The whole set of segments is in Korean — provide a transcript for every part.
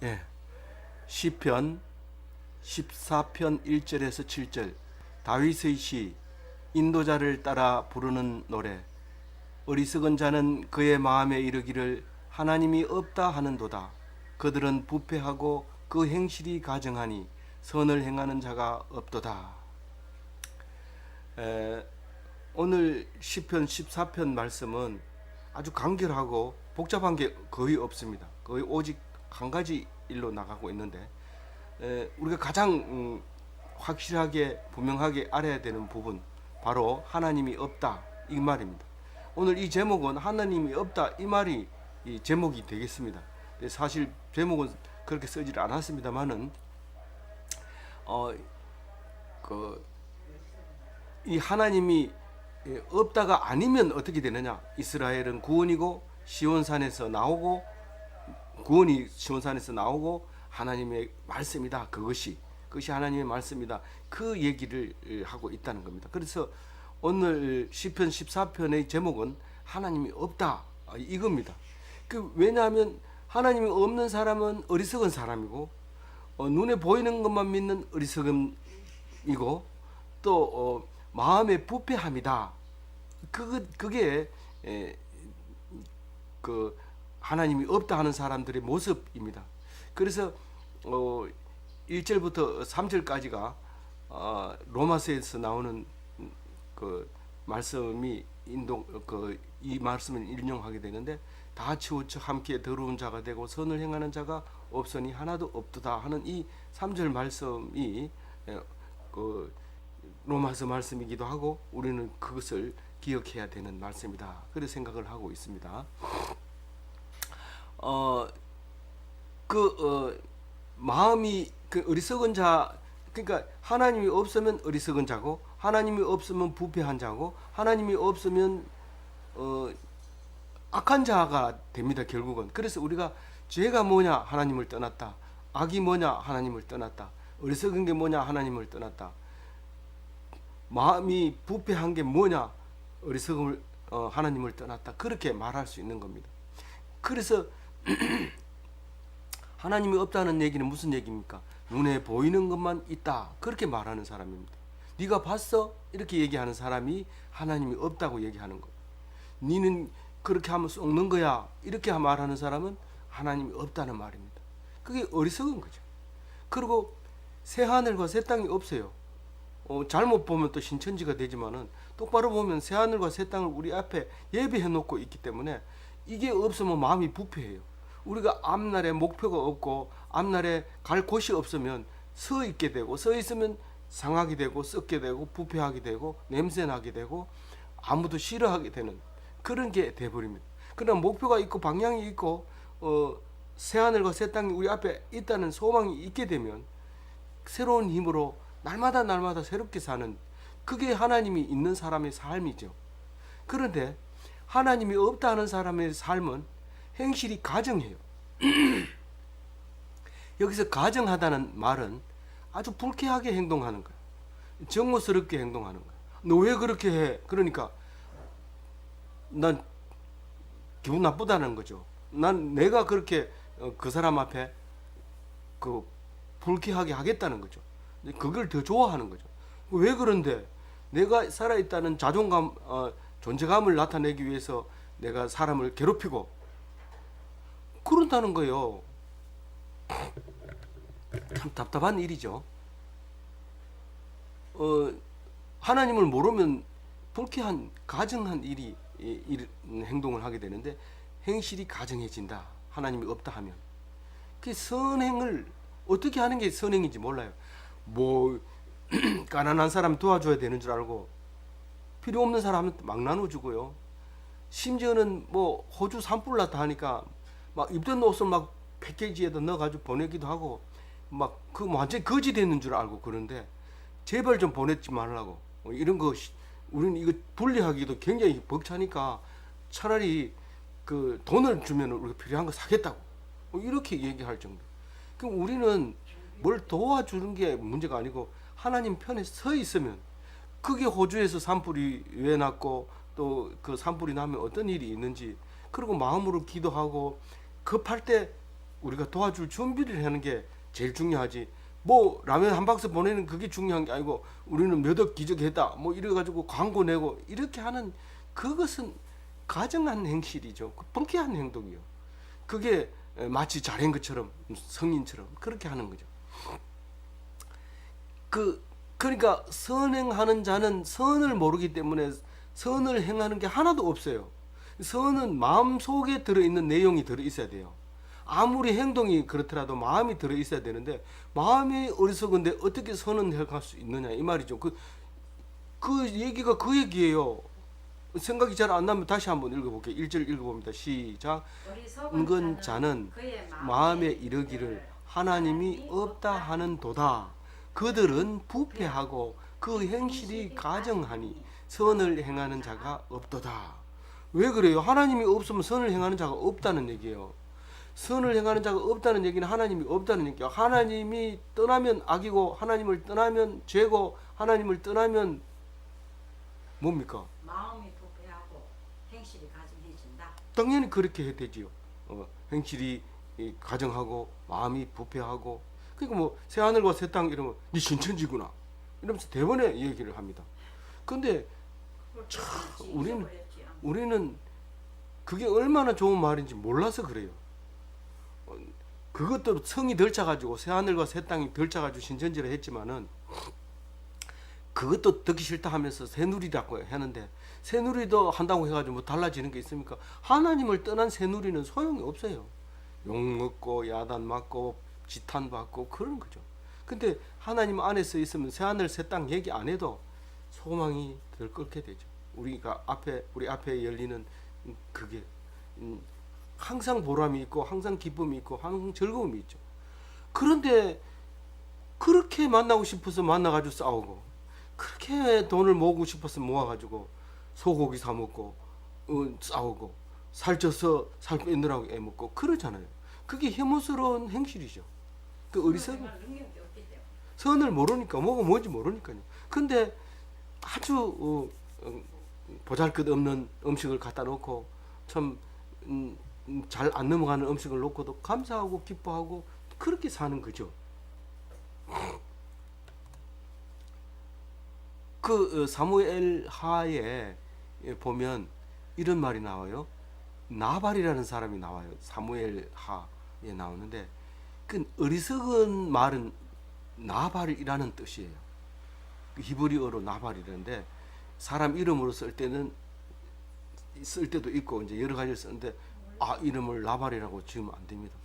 예, 시편 14편 1절에서 7절 다윗의 시 인도자를 따라 부르는 노래. 어리석은 자는 그의 마음에 이르기를 하나님이 없다 하는도다. 그들은 부패하고 그 행실이 가증하니 선을 행하는 자가 없도다. 에, 오늘 시편 14편 말씀은 아주 간결하고 복잡한 게 거의 없습니다. 거의 오직 한 가지 일로 나가고 있는데 우리가 가장 확실하게 분명하게 알아야 되는 부분, 바로 하나님이 없다 이 말입니다. 오늘 이 제목은 하나님이 없다 이 말이 이 제목이 되겠습니다. 사실 제목은 그렇게 쓰질 않았습니다만은 이 하나님이 없다가 아니면 어떻게 되느냐? 이스라엘은 구원이 시온산에서 나오고 하나님의 말씀이다. 그것이 하나님의 말씀이다. 그 얘기를 하고 있다는 겁니다. 그래서 오늘 시편 14편의 제목은 하나님이 없다 이겁니다. 왜냐하면 하나님이 없는 사람은 어리석은 사람이고 눈에 보이는 것만 믿는 어리석음이고 또 마음의 부패함이다. 그게 그 하나님이 없다 하는 사람들의 모습입니다. 그래서 1절부터 3절까지가 로마서에서 나오는 그 말씀이 이 말씀을 인용하게 되는데, 다 치우쳐 함께 더러운 자가 되고 선을 행하는 자가 없으니 하나도 없도다 하는 이 3절 말씀이 그 로마서 말씀이기도 하고 우리는 그것을 기억해야 되는 말씀이다. 그런 생각을 하고 있습니다. 마음이 어리석은 자, 그러니까 하나님이 없으면 어리석은 자고, 하나님이 없으면 부패한 자고, 하나님이 없으면 악한 자가 됩니다. 결국은. 그래서 우리가 죄가 뭐냐? 하나님을 떠났다. 악이 뭐냐? 하나님을 떠났다. 어리석은 게 뭐냐? 하나님을 떠났다. 마음이 부패한 게 뭐냐? 어리석음을 하나님을 떠났다. 그렇게 말할 수 있는 겁니다. 그래서 하나님이 없다는 얘기는 무슨 얘기입니까? 눈에 보이는 것만 있다. 그렇게 말하는 사람입니다. 네가 봤어? 이렇게 얘기하는 사람이 하나님이 없다고 얘기하는 거예요. 니는 그렇게 하면 썩는 거야. 이렇게 말하는 사람은 하나님이 없다는 말입니다. 그게 어리석은 거죠. 그리고 새 하늘과 새 땅이 없어요. 잘못 보면 또 신천지가 되지만은 똑바로 보면 새 하늘과 새 땅을 우리 앞에 예배해 놓고 있기 때문에 이게 없으면 마음이 부패해요. 우리가 앞날에 목표가 없고 앞날에 갈 곳이 없으면 서 있게 되고, 서 있으면 상하게 되고 썩게 되고 부패하게 되고 냄새나게 되고 아무도 싫어하게 되는 그런 게 돼버립니다. 그러나 목표가 있고 방향이 있고 새 하늘과 새 땅이 우리 앞에 있다는 소망이 있게 되면 새로운 힘으로 날마다 새롭게 사는, 그게 하나님이 있는 사람의 삶이죠. 그런데 하나님이 없다는 사람의 삶은 행실이 가증해요. 여기서 가증하다는 말은 아주 불쾌하게 행동하는 거예요. 정오스럽게 행동하는 거예요. 너 왜 그렇게 해? 그러니까 난 기분 나쁘다는 거죠. 내가 그렇게 그 사람 앞에 불쾌하게 하겠다는 거죠. 그걸 더 좋아하는 거죠. 왜 그런데? 내가 살아있다는 자존감, 존재감을 나타내기 위해서 내가 사람을 괴롭히고 그런다는 거예요. 참 답답한 일이죠. 하나님을 모르면 불쾌한 가증한 행동을 하게 되는데, 행실이 가증해진다. 하나님이 없다 하면 그 선행을 어떻게 하는 게 선행인지 몰라요. 가난한 사람 도와줘야 되는 줄 알고 필요 없는 사람은 막 나눠주고요. 심지어는 호주 산불 났다 하니까 막 입던 옷을 막 패키지에다 넣어가지고 보내기도 하고 완전히 거지 되는 줄 알고. 그런데 제발 좀 보내지 말라고. 이런 거 우리는 이거 분리하기도 굉장히 벅차니까 차라리 그 돈을 주면 우리가 필요한 거 사겠다고 이렇게 얘기할 정도. 그럼 우리는 뭘 도와주는 게 문제가 아니고 하나님 편에 서 있으면, 그게 호주에서 산불이 왜 났고 또 그 산불이 나면 어떤 일이 있는지, 그리고 마음으로 기도하고 급할 때 우리가 도와줄 준비를 하는 게 제일 중요하지. 뭐 라면 한 박스 보내는 그게 중요한 게 아니고 우리는 몇 억 기적했다 뭐 이래 가지고 광고 내고 이렇게 하는 그것은 가정한 행실이죠. 뻥쾌한 행동이요. 그게 마치 잘한 것처럼 성인처럼 그렇게 하는 거죠. 그러니까 선행하는 자는 선을 모르기 때문에 선을 행하는 게 하나도 없어요. 선은 마음 속에 들어있는 내용이 들어있어야 돼요. 아무리 행동이 그렇더라도 마음이 들어있어야 되는데 마음이 어리석은데 어떻게 선은 행할 수 있느냐 이 말이죠. 그 얘기가 그 얘기예요. 생각이 잘 안 나면 다시 한번 읽어볼게요. 1절 읽어봅니다. 시작. 은근 자는 마음에 이르기를 하나님이 없다 하는 도다. 그들은 부패하고 그 행실이 가정하니 선을 행하는 자가 없도다. 왜 그래요? 하나님이 없으면 선을 행하는 자가 없다는 얘기예요. 선을 행하는 자가 없다는 얘기는 하나님이 없다는 얘기예요. 하나님이 떠나면 악이고 하나님을 떠나면 죄고 하나님을 떠나면 뭡니까? 마음이 부패하고 행실이 가증해진다. 당연히 그렇게 해야 되지요. 행실이 가정하고 마음이 부패하고 그러니까 뭐 새하늘과 새 땅 이러면 네 신천지구나 이러면서 대번에 얘기를 합니다. 근데 참 우리는 그게 얼마나 좋은 말인지 몰라서 그래요. 그것도 성이 덜 차가지고 새하늘과 새 땅이 덜 차가지고 신천지를 했지만은 그것도 듣기 싫다 하면서 새누리라고 하는데 새누리도 한다고 해가지고 뭐 달라지는 게 있습니까? 하나님을 떠난 새누리는 소용이 없어요. 욕 먹고 야단 맞고 지탄 받고 그런 거죠. 근데 하나님 안에서 있으면 새하늘 새 땅 얘기 안 해도 소망이 덜 끓게 되죠. 우리 앞에 열리는 그게 항상 보람이 있고 항상 기쁨이 있고 항상 즐거움이 있죠. 그런데 그렇게 만나고 싶어서 만나가지고 싸우고 그렇게 돈을 모으고 싶어서 모아가지고 소고기 사 먹고 싸우고 살쪄서 살 빼느라고 애먹고 그러잖아요. 그게 혐오스러운 행실이죠. 그 어리석은 선을 모르니까 뭐가 뭔지 모르니까요. 근데 아주 보잘것없는 음식을 갖다 놓고 참 잘 안 넘어가는 음식을 놓고도 감사하고 기뻐하고 그렇게 사는 거죠. 그 사무엘 하에 보면 이런 말이 나와요. 나발이라는 사람이 나와요. 사무엘 하에 나오는데 그 어리석은 말은 나발이라는 뜻이에요. 히브리어로 나발이라는데 사람 이름으로 쓸 때도 있고 이제 여러 가지를 쓰는데 이름을 나발이라고 지으면 안 됩니다.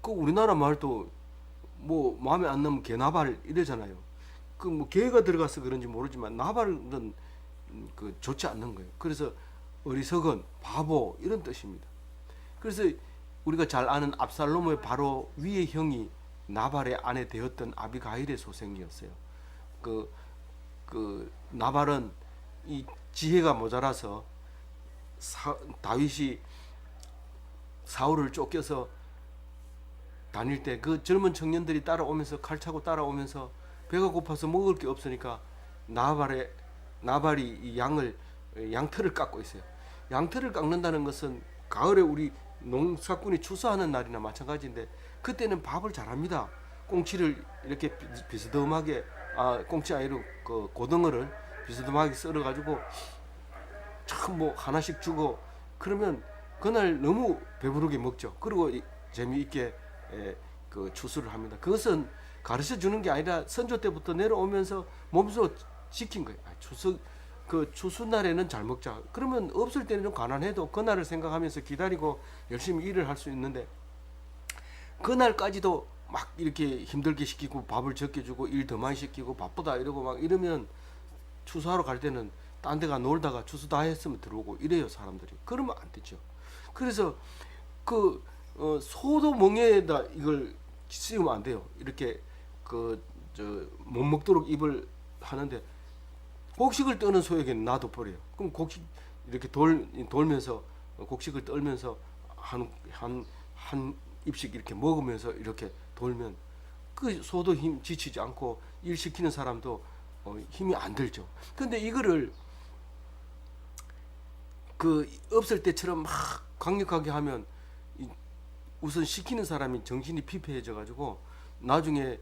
그 우리나라 말도 뭐 마음에 안 넣으면 개나발 이러잖아요. 그 뭐 개가 들어가서 그런지 모르지만 나발은 그 좋지 않는 거예요. 그래서 어리석은 바보 이런 뜻입니다. 그래서 우리가 잘 아는 압살롬의 바로 위의 형이 나발의 아내 되었던 아비가일의 소생이었어요. 그 나발은 이 지혜가 모자라서 다윗이 사울을 쫓겨서 다닐 때 그 젊은 청년들이 따라오면서 칼 차고 따라오면서 배가 고파서 먹을 게 없으니까 나발이 이 양털을 깎고 있어요. 양털을 깎는다는 것은 가을에 우리 농사꾼이 추수하는 날이나 마찬가지인데 그때는 밥을 잘합니다. 꽁치를 이렇게 비스듬하게 꽁치 아니로 그 고등어를 비스듬하게 썰어 가지고 참 뭐 하나씩 주고 그러면 그날 너무 배부르게 먹죠. 그리고 재미있게 그 추수를 합니다. 그것은 가르쳐 주는 게 아니라 선조 때부터 내려오면서 몸소 지킨 거예요. 추수 날에는 잘 먹자. 그러면 없을 때는 좀 가난해도 그날을 생각하면서 기다리고 열심히 일을 할 수 있는데 그날까지도 막 이렇게 힘들게 시키고 밥을 적게 주고 일 더 많이 시키고 바쁘다 이러고 막 이러면 추수하러 갈 때는 딴 데가 놀다가 추수 다 했으면 들어오고 이래요 사람들이. 그러면 안 되죠. 그래서 소도 멍에다 이걸 씌우면 안 돼요. 이렇게 못 먹도록 입을 하는데 곡식을 떠는 소에게는 놔둬버려요. 그럼 곡식 이렇게 돌면서 곡식을 떨면서 한 입씩 이렇게 먹으면서 이렇게 돌면 그 소도 지치지 않고 일 시키는 사람도 힘이 안 들죠. 근데 이거를 없을 때처럼 막 강력하게 하면 우선 시키는 사람이 정신이 피폐해져 가지고 나중에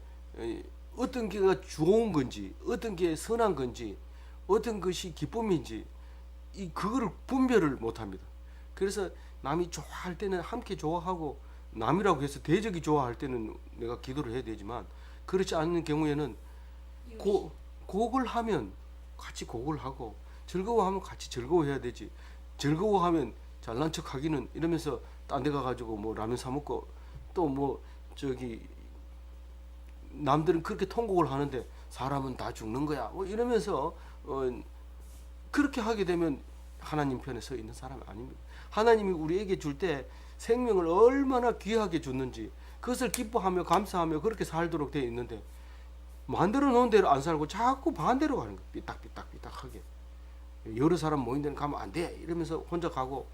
어떤 게가 좋은 건지 어떤 게 선한 건지 어떤 것이 기쁨인지 그거를 분별을 못 합니다. 그래서 남이 좋아할 때는 함께 좋아하고 남이라고 해서 대적이 좋아할 때는 내가 기도를 해야 되지만 그렇지 않는 경우에는 곡을 하면 같이 곡을 하고 즐거워하면 같이 즐거워해야 되지. 즐거워하면 잘난 척 하기는 이러면서 딴 데 가가지고 뭐 라면 사 먹고 또 뭐 저기 남들은 그렇게 통곡을 하는데 사람은 다 죽는 거야 뭐 이러면서 그렇게 하게 되면 하나님 편에 서 있는 사람이 아닙니다. 하나님이 우리에게 줄 때 생명을 얼마나 귀하게 줬는지 그것을 기뻐하며 감사하며 그렇게 살도록 되어 있는데 만들어 놓은 대로 안 살고 자꾸 반대로 가는 거야. 삐딱하게 여러 사람 모인 데는 가면 안 돼 이러면서 혼자 가고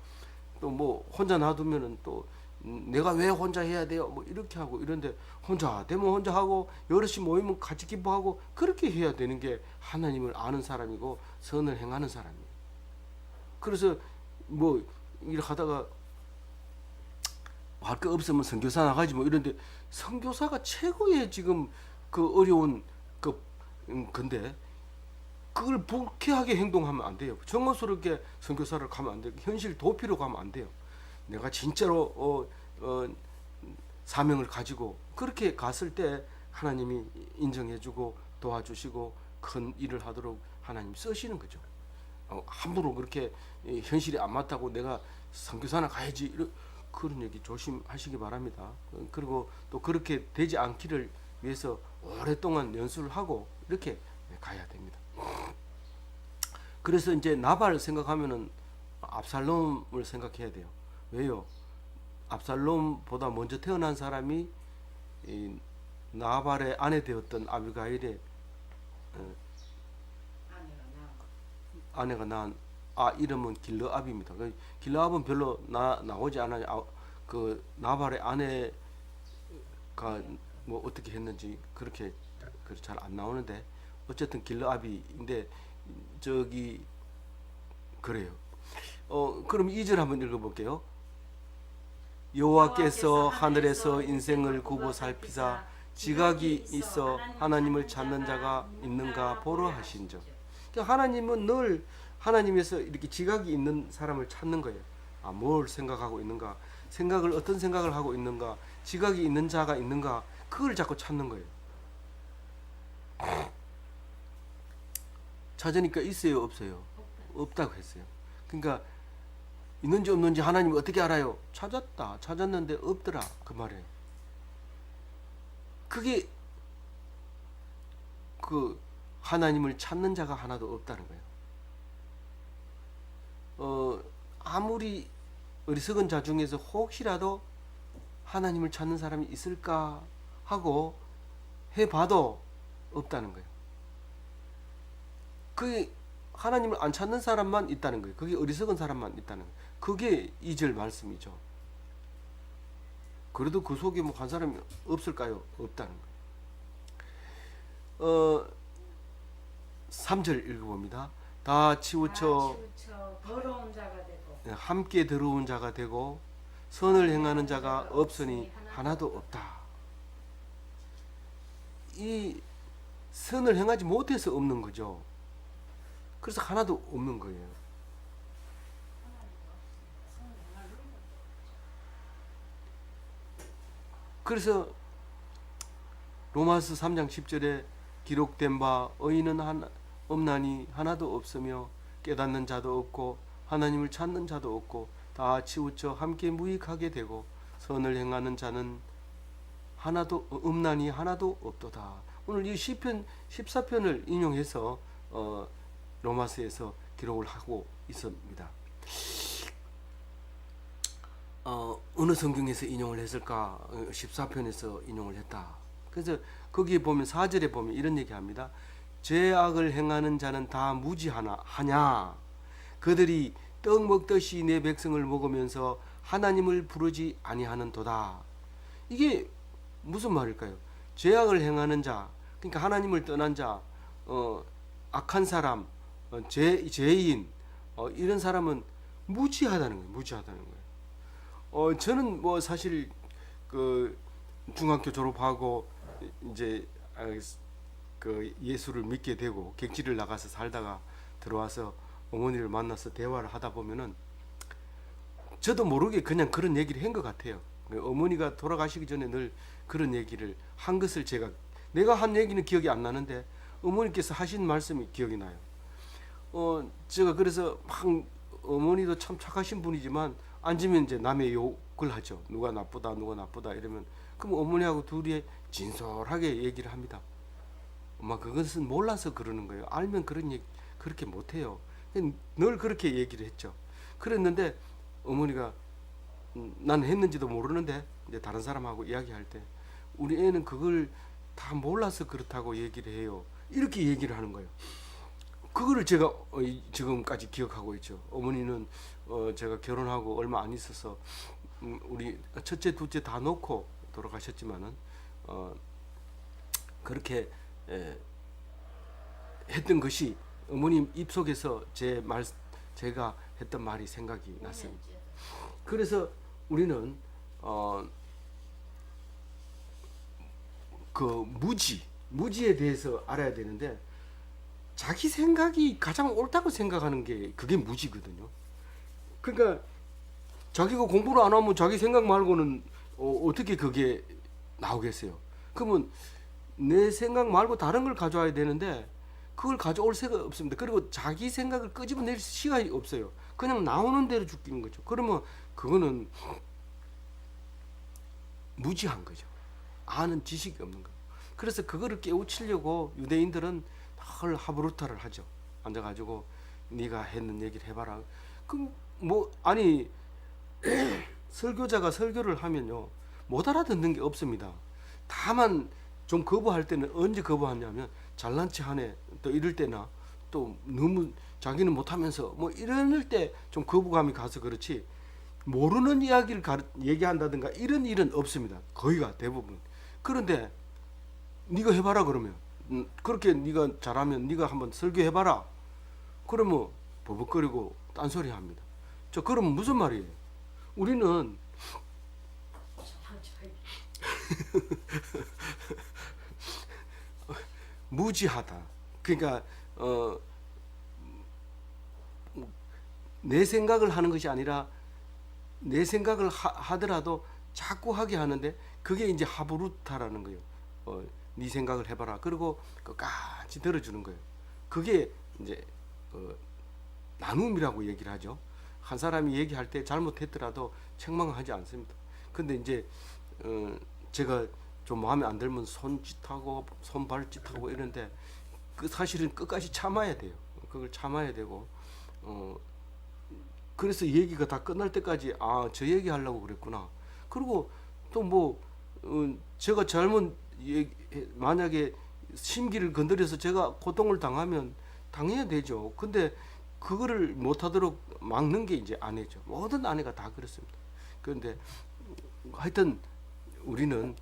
또 뭐 혼자 놔두면은 또 내가 왜 혼자 해야 돼요 뭐 이렇게 하고 이런데 혼자 되면 혼자 하고 여럿이 모이면 같이 기뻐하고 그렇게 해야 되는 게 하나님을 아는 사람이고 선을 행하는 사람이에요. 그래서 뭐 이렇게 하다가 할 거 없으면 선교사 나가지 뭐 이런데 선교사가 최고의 지금 그 어려운 근데 그걸 불쾌하게 행동하면 안 돼요. 정성스럽게 선교사를 가면 안 돼요. 현실 도피로 가면 안 돼요. 내가 진짜로 사명을 가지고 그렇게 갔을 때 하나님이 인정해주고 도와주시고 큰 일을 하도록 하나님 쓰시는 거죠. 함부로 그렇게 현실이 안 맞다고 내가 선교사나 가야지 그런 얘기 조심하시기 바랍니다. 그리고 또 그렇게 되지 않기를 위해서 오랫동안 연수를 하고 이렇게 가야 됩니다. 그래서 이제 나발 생각하면은 압살롬을 생각해야 돼요. 왜요? 압살롬보다 먼저 태어난 사람이 이 나발의 아내 되었던 아비가일의 아내가 낳은 이름은 길르압입니다. 길르압은 별로 나오지 않아요. 그 나발의 아내가 뭐 어떻게 했는지 그렇게 잘 안 나오는데 어쨌든 길르압이인데 저기 그래요. 그럼 2절 한번 읽어볼게요. 여호와께서 하늘에서 인생을 굽어 살피사 지각이 있어 하나님을 찾는 자가 있는가 보러 하신즉. 그러니까 하나님은 늘 하나님에서 이렇게 지각이 있는 사람을 찾는 거예요. 뭘 생각하고 있는가, 어떤 생각을 하고 있는가, 지각이 있는 자가 있는가, 그걸 자꾸 찾는 거예요. 찾으니까 있어요, 없어요? 없다고 했어요. 그러니까 있는지 없는지 하나님이 어떻게 알아요? 찾았는데 없더라 그 말이에요. 그게 그 하나님을 찾는 자가 하나도 없다는 거예요. 아무리 어리석은 자 중에서 혹시라도 하나님을 찾는 사람이 있을까 하고 해봐도 없다는 거예요. 그게 하나님을 안 찾는 사람만 있다는 거예요. 그게 어리석은 사람만 있다는 거예요. 그게 2절 말씀이죠. 그래도 그 속에 뭐 한 사람이 없을까요? 없다는 거예요. 3절 읽어봅니다. 다 치우쳐 더러운 자가 되고 함께 더러운 자가 되고 선을 행하는 자가 없으니 하나도 없다. 이 선을 행하지 못해서 없는 거죠. 그래서 하나도 없는 거예요. 그래서 로마서 3장 10절에 기록된 바 의인은 없나니 하나도 없으며 깨닫는 자도 없고 하나님을 찾는 자도 없고 다 치우쳐 함께 무익하게 되고 선을 행하는 자는 하나도 없나니 하나도 없도다. 오늘 이 시편 14편을 인용해서 로마서에서 기록을 하고 있습니다. 어느 성경에서 인용을 했을까? 14편에서 인용을 했다. 그래서 거기에 보면 4절에 보면 이런 얘기합니다. 죄악을 행하는 자는 다 무지하냐? 그들이 떡 먹듯이 내 백성을 먹으면서 하나님을 부르지 아니하는도다. 이게 무슨 말일까요? 죄악을 행하는 자, 그러니까 하나님을 떠난 자, 악한 사람, 죄인, 이런 사람은 무지하다는 거예요. 저는 뭐 사실 그 중학교 졸업하고 이제 그 예수를 믿게 되고 객지를 나가서 살다가 들어와서 어머니를 만나서 대화를 하다 보면은 저도 모르게 그냥 그런 얘기를 한 것 같아요. 어머니가 돌아가시기 전에 늘 그런 얘기를 한 것을 내가 한 얘기는 기억이 안 나는데 어머니께서 하신 말씀이 기억이 나요. 제가 그래서 막 어머니도 참 착하신 분이지만 앉으면 이제 남의 욕을 하죠. 누가 나쁘다, 누가 나쁘다 이러면 그럼 어머니하고 둘이 진솔하게 얘기를 합니다. 엄마 그것은 몰라서 그러는 거예요. 알면 그런 얘기 그렇게 못 해요. 늘 그렇게 얘기를 했죠. 그랬는데 어머니가 난 했는지도 모르는데 이제 다른 사람하고 이야기할 때 우리 애는 그걸 다 몰라서 그렇다고 얘기를 해요. 이렇게 얘기를 하는 거예요. 그거를 제가 지금까지 기억하고 있죠. 어머니는 제가 결혼하고 얼마 안 있어서 우리 첫째, 둘째 다 놓고 돌아가셨지만은 그렇게 했던 것이 어머님 입속에서 제가 했던 말이 생각이 났습니다. 그래서 우리는 그 무지에 대해서 알아야 되는데 자기 생각이 가장 옳다고 생각하는 게 그게 무지거든요. 그러니까 자기가 공부를 안 하면 자기 생각 말고는 어떻게 그게 나오겠어요. 그러면 내 생각 말고 다른 걸 가져와야 되는데 그걸 가져올 새가 없습니다. 그리고 자기 생각을 끄집어낼 시간이 없어요. 그냥 나오는 대로 죽이는 거죠. 그러면 그거는 무지한 거죠. 아는 지식이 없는 거예요. 그래서 그거를 깨우치려고 유대인들은 늘 하브루타를 하죠. 앉아가지고 네가 했는 얘기를 해봐라. 그럼 아니 설교자가 설교를 하면요 못 알아듣는 게 없습니다. 다만 좀 거부할 때는 언제 거부하냐면 잘난 체 하네 또 이럴 때나 또 너무 자기는 못하면서 뭐 이럴 때 좀 거부감이 가서 그렇지 모르는 이야기를 얘기한다든가 이런 일은 없습니다. 거의가 대부분. 그런데 네가 해봐라 그러면 그렇게 네가 잘하면 네가 한번 설교해봐라. 그러면 버벅거리고 딴소리 합니다. 그러면 무슨 말이에요? 우리는 무지하다. 그러니까 내 생각을 하는 것이 아니라 내 생각을 하더라도 자꾸 하게 하는데 그게 이제 하브루타라는 거예요. 네 생각을 해봐라. 그리고 끝까지 들어주는 거예요. 그게 이제 나눔이라고 얘기를 하죠. 한 사람이 얘기할 때 잘못했더라도 책망하지 않습니다. 근데 이제 제가 좀 마음에 안 들면 손짓하고 손발짓하고 이런데 그 사실은 끝까지 참아야 돼요. 그걸 참아야 되고 그래서 얘기가 다 끝날 때까지 저 얘기 하려고 그랬구나. 그리고 또 제가 만약에 심기를 건드려서 제가 고통을 당하면 당해야 되죠. 근데 그거를 못하도록 막는 게 이제 아내죠. 모든 아내가 다 그렇습니다. 그런데 하여튼 우리는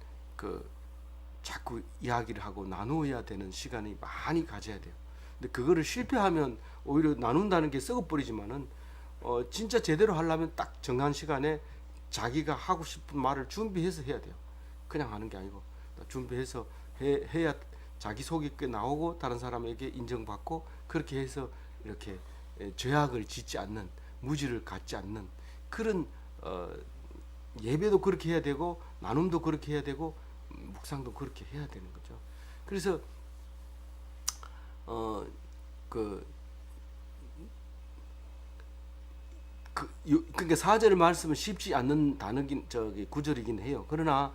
자꾸 이야기를 하고 나누어야 되는 시간이 많이 가져야 돼요. 근데 그거를 실패하면 오히려 나눈다는 게 썩어버리지만은 진짜 제대로 하려면 딱 정한 시간에 자기가 하고 싶은 말을 준비해서 해야 돼요. 그냥 하는 게 아니고 준비해서 해야 자기 속이 꽤 나오고 다른 사람에게 인정받고 그렇게 해서 이렇게 죄악을 짓지 않는 무지를 갖지 않는 그런 예배도 그렇게 해야 되고 나눔도 그렇게 해야 되고 묵상도 그렇게 해야 되는 거죠. 그래서 그러니까 4절 말씀은 쉽지 않는 단어긴 구절이긴 해요. 그러나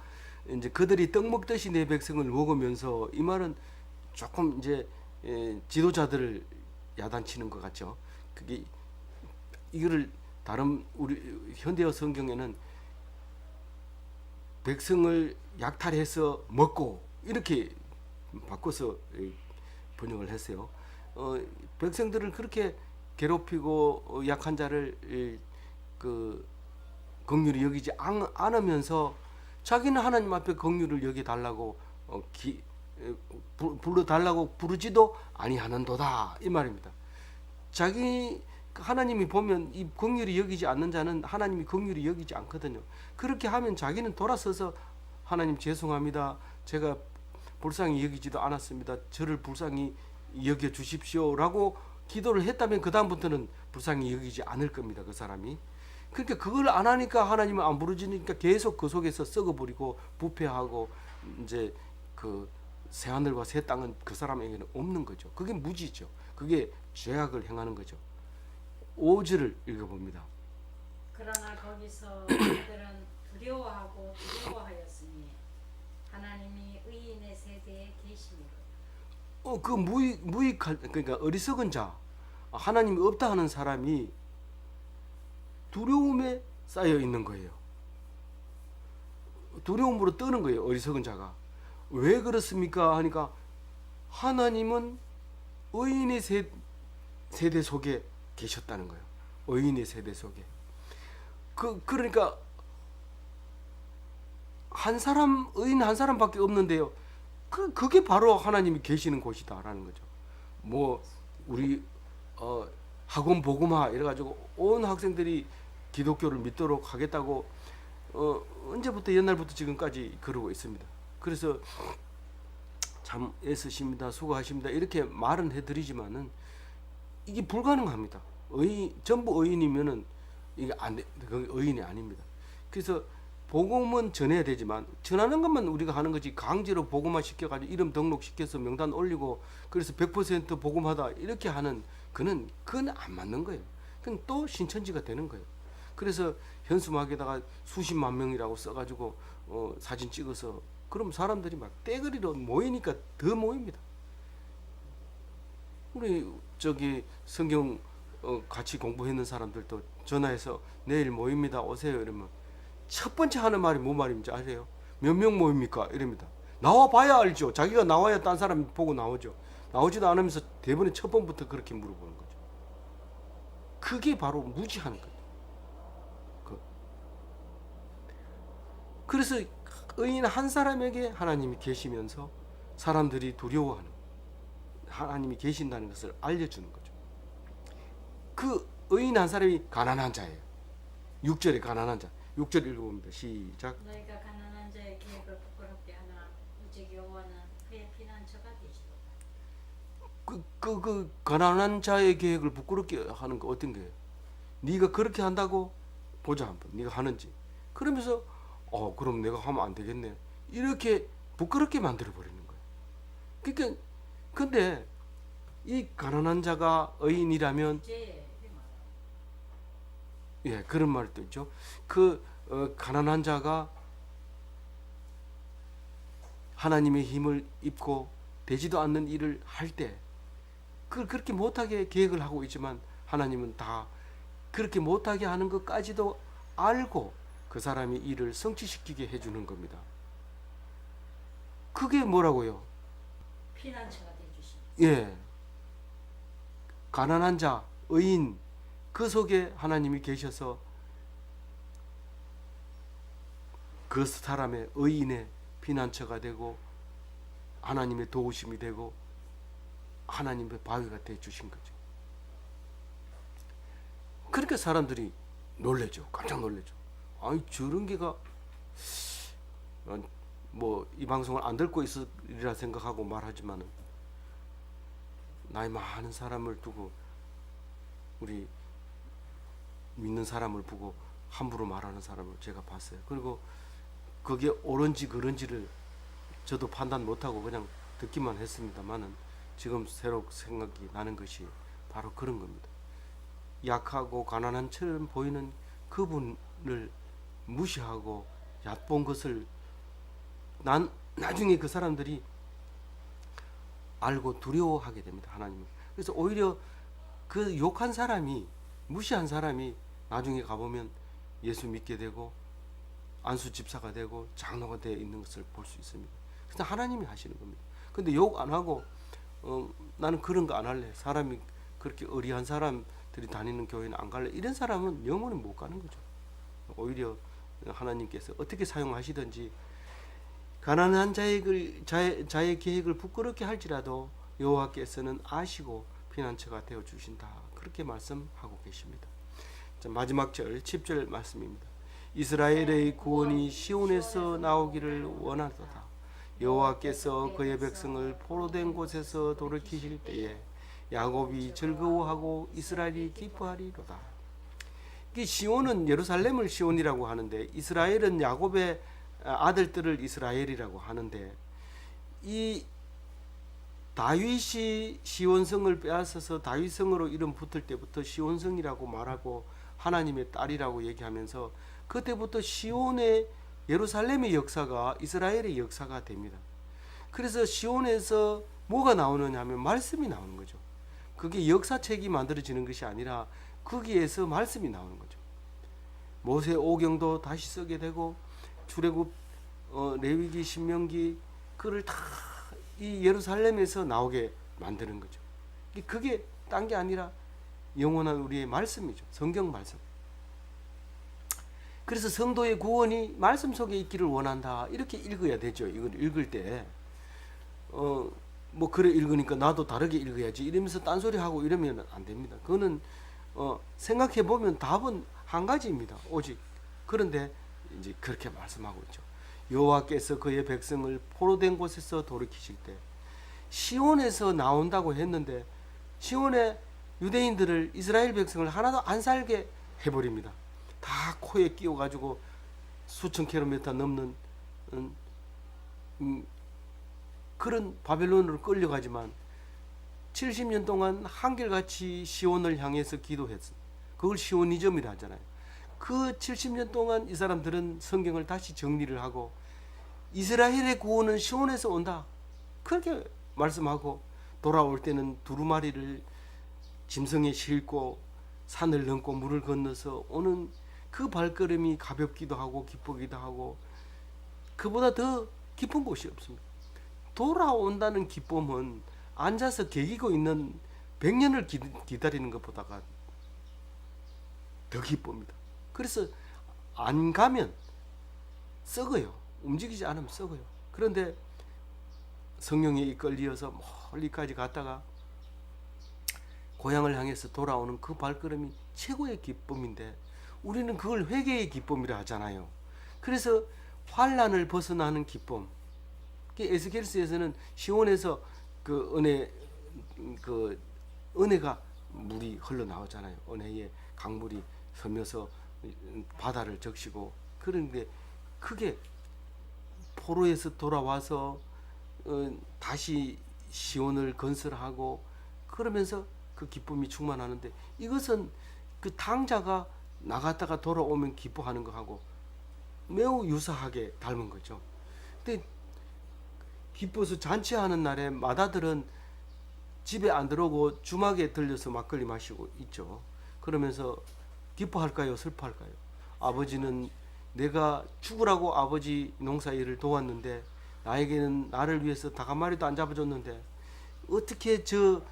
이제 그들이 떡 먹듯이 내 백성을 먹으면서 이 말은 조금 이제 지도자들을 야단치는 것 같죠. 그게 이거를 다른 우리 현대어 성경에는 백성을 약탈해서 먹고 이렇게 바꿔서 번역을 했어요. 백성들을 그렇게 괴롭히고 약한 자를 긍휼히 여기지 않으면서 자기는 하나님 앞에 긍휼을 여기 달라고 불러 달라고 부르지도 아니하는도다 이 말입니다. 자기 하나님이 보면 이 긍휼히 여기지 않는 자는 하나님이 긍휼히 여기지 않거든요. 그렇게 하면 자기는 돌아서서 하나님 죄송합니다. 제가 불쌍히 여기지도 않았습니다. 저를 불쌍히 여겨 주십시오라고 기도를 했다면 그 다음부터는 불쌍히 여기지 않을 겁니다. 그 사람이. 그러니까 그걸 안 하니까 하나님은 안 부르짖으니까 계속 그 속에서 썩어버리고 부패하고 이제 그 새하늘과 새 땅은 그 사람에게는 없는 거죠. 그게 무지죠. 그게 죄악을 행하는 거죠. 5절을 읽어봅니다. 그러나 거기서 그들은 두려워하고 두려워하였으니 하나님이 의인의 세대에 계시니라. 그 무익할 그러니까 어리석은 자, 하나님이 없다 하는 사람이 두려움에 쌓여 있는 거예요. 두려움으로 떠는 거예요. 어리석은 자가. 왜 그렇습니까? 하니까 하나님은 의인의 세대 속에 계셨다는 거예요. 의인의 세대 속에. 그러니까 의인 한 사람밖에 없는데요. 그게 바로 하나님이 계시는 곳이다라는 거죠. 뭐 우리 학원 복음화 이래가지고 온 학생들이 기독교를 믿도록 하겠다고 언제부터 옛날부터 지금까지 그러고 있습니다. 그래서 참 애쓰십니다, 수고하십니다 이렇게 말은 해드리지만은 이게 불가능합니다. 전부 의인이면은 이게 안 돼, 의인이 아닙니다. 그래서 복음은 전해야 되지만 전하는 것만 우리가 하는 거지 강제로 복음화 시켜가지고 이름 등록시켜서 명단 올리고 그래서 100% 복음하다 이렇게 하는 그건 안 맞는 거예요. 그건 또 신천지가 되는 거예요. 그래서 현수막에다가 수십만 명이라고 써가지고 사진 찍어서 그럼 사람들이 막 떼거리로 모이니까 더 모입니다. 우리 저기 성경 같이 공부했는 사람들도 전화해서 내일 모입니다 오세요 이러면 첫 번째 하는 말이 뭐 말인지 아세요? 몇 명 모입니까? 이럽니다. 나와 봐야 알죠. 자기가 나와야 딴 사람 보고 나오죠. 나오지도 않으면서 대번에 첫 번부터 그렇게 물어보는 거죠. 그게 바로 무지하는 거예요. 그래서 의인 한 사람에게 하나님이 계시면서 사람들이 두려워하는 하나님이 계신다는 것을 알려주는 거죠. 그 의인 한 사람이 가난한 자예요. 6절에 가난한 자. 6절 읽어봅니다. 시작. 너희가 가난한 자의 계획을 부끄럽게 하나 오직 여호와는 그의 피난처가 되시도다. 그 가난한 자의 계획을 부끄럽게 하는 거 어떤 거예요? 네가 그렇게 한다고 보자 한번. 네가 하는지. 그러면서 그럼 내가 하면 안 되겠네. 이렇게 부끄럽게 만들어 버리는 거예요. 그러니까 근데 이 가난한 자가 의인이라면 예, 그런 말도 있죠. 가난한 자가 하나님의 힘을 입고 되지도 않는 일을 할 때 그렇게 못하게 계획을 하고 있지만 하나님은 다 그렇게 못하게 하는 것까지도 알고 그 사람이 일을 성취시키게 해주는 겁니다. 그게 뭐라고요? 피난처가 되주신. 예, 가난한 자, 의인 그 속에 하나님이 계셔서 그 사람의 의인의 피난처가 되고 하나님의 도우심이 되고 하나님의 바위가 돼 주신 거죠. 그러니까 사람들이 놀래죠. 깜짝 놀래죠. 아니 저런 게가 뭐 이 방송을 안 듣고 있으리라 생각하고 말하지만은 나이 많은 사람을 두고 우리 믿는 사람을 보고 함부로 말하는 사람을 제가 봤어요. 그리고 그게 옳은지 그른지를 저도 판단 못하고 그냥 듣기만 했습니다만은 지금 새로 생각이 나는 것이 바로 그런 겁니다. 약하고 가난한처럼 보이는 그분을 무시하고 얕본 것을 나중에 그 사람들이 알고 두려워하게 됩니다. 하나님은. 그래서 오히려 그 욕한 사람이 무시한 사람이 나중에 가보면 예수 믿게 되고 안수 집사가 되고 장로가 되어 있는 것을 볼 수 있습니다. 그래서 하나님이 하시는 겁니다. 근데 욕 안 하고 나는 그런 거 안 할래. 사람이 그렇게 의리한 사람들이 다니는 교회는 안 갈래. 이런 사람은 영원히 못 가는 거죠. 오히려 하나님께서 어떻게 사용하시든지 가난한 자의 계획을 부끄럽게 할지라도 여호와께서는 아시고 피난처가 되어 주신다. 그렇게 말씀하고 계십니다. 자, 마지막 절 10절 말씀입니다. 이스라엘의 구원이 시온에서 나오기를 원하도다. 여호와께서 그의 백성을 포로된 곳에서 돌이키실 때에 야곱이 즐거워하고 이스라엘이 기뻐하리로다. 이 시온은 예루살렘을 시온이라고 하는데 이스라엘은 야곱의 아들들을 이스라엘이라고 하는데, 이 다윗이 시온성을 빼앗아서 다윗성으로 이름 붙을 때부터 시온성이라고 말하고 하나님의 딸이라고 얘기하면서 그때부터 시온의 예루살렘의 역사가 이스라엘의 역사가 됩니다. 그래서 시온에서 뭐가 나오느냐 하면 말씀이 나오는 거죠. 그게 역사책이 만들어지는 것이 아니라 거기에서 말씀이 나오는 거죠. 모세 오경도 다시 쓰게 되고 출애굽, 레위기, 신명기 그를 다 이 예루살렘에서 나오게 만드는 거죠. 그게 딴 게 아니라 영원한 우리의 말씀이죠. 성경 말씀. 그래서 성도의 구원이 말씀 속에 있기를 원한다. 이렇게 읽어야 되죠. 이걸 읽을 때 뭐 그래 읽으니까 나도 다르게 읽어야지 이러면서 딴소리하고 이러면 안 됩니다. 그거는 생각해 보면 답은 한 가지입니다. 오직. 그런데 이제 그렇게 말씀하고 있죠. 여호와께서 그의 백성을 포로된 곳에서 돌이키실 때, 시온에서 나온다고 했는데 시온의 유대인들을, 이스라엘 백성을 하나도 안 살게 해버립니다. 다 코에 끼워가지고 수천 킬로미터 넘는 그런 바벨론으로 끌려가지만 70년 동안 한결같이 시온을 향해서 기도했어. 그걸 시오니즘이라 하잖아요. 그 70년 동안 이 사람들은 성경을 다시 정리를 하고 이스라엘의 구원은 시온에서 온다. 그렇게 말씀하고 돌아올 때는 두루마리를 짐승에 싣고 산을 넘고 물을 건너서 오는 그 발걸음이 가볍기도 하고 기쁘기도 하고 그보다 더 기쁜 곳이 없습니다. 돌아온다는 기쁨은 앉아서 개기고 있는 100년을 기다리는 것보다가 더 기쁩니다. 그래서 안 가면 썩어요. 움직이지 않으면 썩어요. 그런데 성령에 이끌려서 멀리까지 갔다가 고향을 향해서 돌아오는 그 발걸음이 최고의 기쁨인데 우리는 그걸 회개의 기쁨이라 하잖아요. 그래서 환난을 벗어나는 기쁨. 에스겔서에서는 시온에서 그 은혜가 물이 흘러나오잖아요. 은혜의 강물이 서면서 바다를 적시고. 그런데 그게 포로에서 돌아와서 다시 시온을 건설하고 그러면서 그 기쁨이 충만하는데, 이것은 그 당자가 나갔다가 돌아오면 기뻐하는 것하고 매우 유사하게 닮은 거죠. 근데 기뻐서 잔치하는 날에 마다들은 집에 안 들어오고 주막에 들려서 막걸리 마시고 있죠. 그러면서 기뻐할까요? 슬퍼할까요? 아버지는 내가 죽으라고 아버지 농사일을 도왔는데 나에게는 나를 위해서 닭 한 마리도 안 잡아줬는데 어떻게 저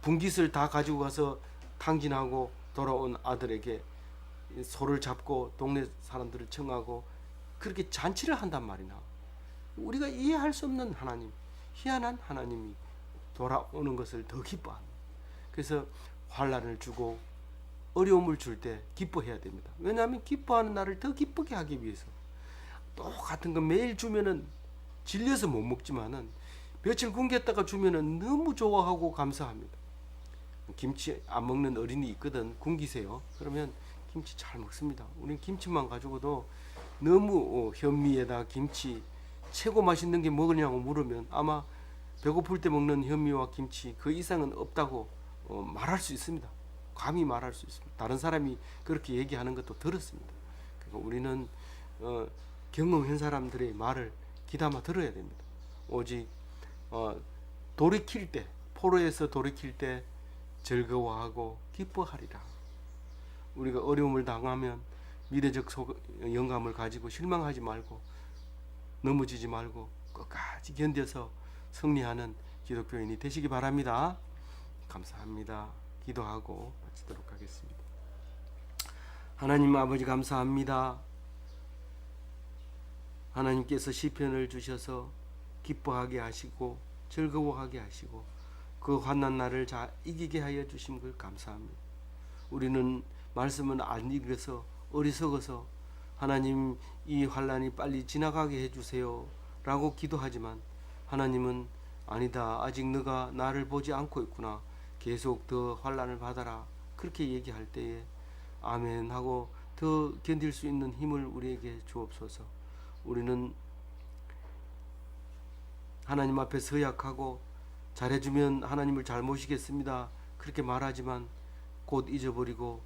분깃을 다 가지고 가서 탕진하고 돌아온 아들에게 소를 잡고 동네 사람들을 청하고 그렇게 잔치를 한단 말이나. 우리가 이해할 수 없는 하나님, 희한한 하나님이 돌아오는 것을 더 기뻐합니다. 그래서 환난을 주고 어려움을 줄 때 기뻐해야 됩니다. 왜냐하면 기뻐하는 나를 더 기쁘게 하기 위해서. 똑같은 거 매일 주면은 질려서 못 먹지만은 며칠 굶겼다가 주면은 너무 좋아하고 감사합니다. 김치 안 먹는 어린이 있거든. 굶기세요. 그러면 김치 잘 먹습니다. 우리는 김치만 가지고도 너무 현미에다 김치 최고 맛있는 게 뭐냐고 물으면 아마 배고플 때 먹는 현미와 김치 그 이상은 없다고 말할 수 있습니다. 감히 말할 수 있습니다. 다른 사람이 그렇게 얘기하는 것도 들었습니다. 그러니까 우리는 경험한 사람들의 말을 귀담아 들어야 됩니다. 오직 돌이킬 때, 포로에서 돌이킬 때 즐거워하고 기뻐하리라. 우리가 어려움을 당하면 미래적 영감을 가지고 실망하지 말고 넘어지지 말고 끝까지 견뎌서 승리하는 기독교인이 되시기 바랍니다. 감사합니다. 기도하고 마치도록 하겠습니다. 하나님 아버지 감사합니다. 하나님께서 시편을 주셔서 기뻐하게 하시고 즐거워하게 하시고 그 환난 날을 잘 이기게 하여 주신 걸 감사합니다. 우리는 말씀은 안 읽어서 어리석어서 하나님 이 환난이 빨리 지나가게 해주세요 라고 기도하지만 하나님은 아니다, 아직 너가 나를 보지 않고 있구나, 계속 더 환난을 받아라, 그렇게 얘기할 때에 아멘 하고 더 견딜 수 있는 힘을 우리에게 주옵소서. 우리는 하나님 앞에 서약하고 잘해주면 하나님을 잘 모시겠습니다 그렇게 말하지만 곧 잊어버리고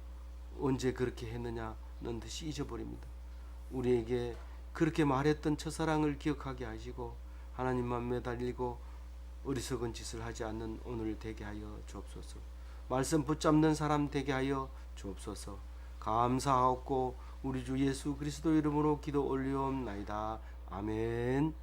언제 그렇게 했느냐는 듯이 잊어버립니다. 우리에게 그렇게 말했던 첫사랑을 기억하게 하시고 하나님만 매달리고 어리석은 짓을 하지 않는 오늘 되게 하여 주옵소서. 말씀 붙잡는 사람 되게 하여 주옵소서. 감사하옵고 우리 주 예수 그리스도 이름으로 기도 올리옵나이다. 아멘.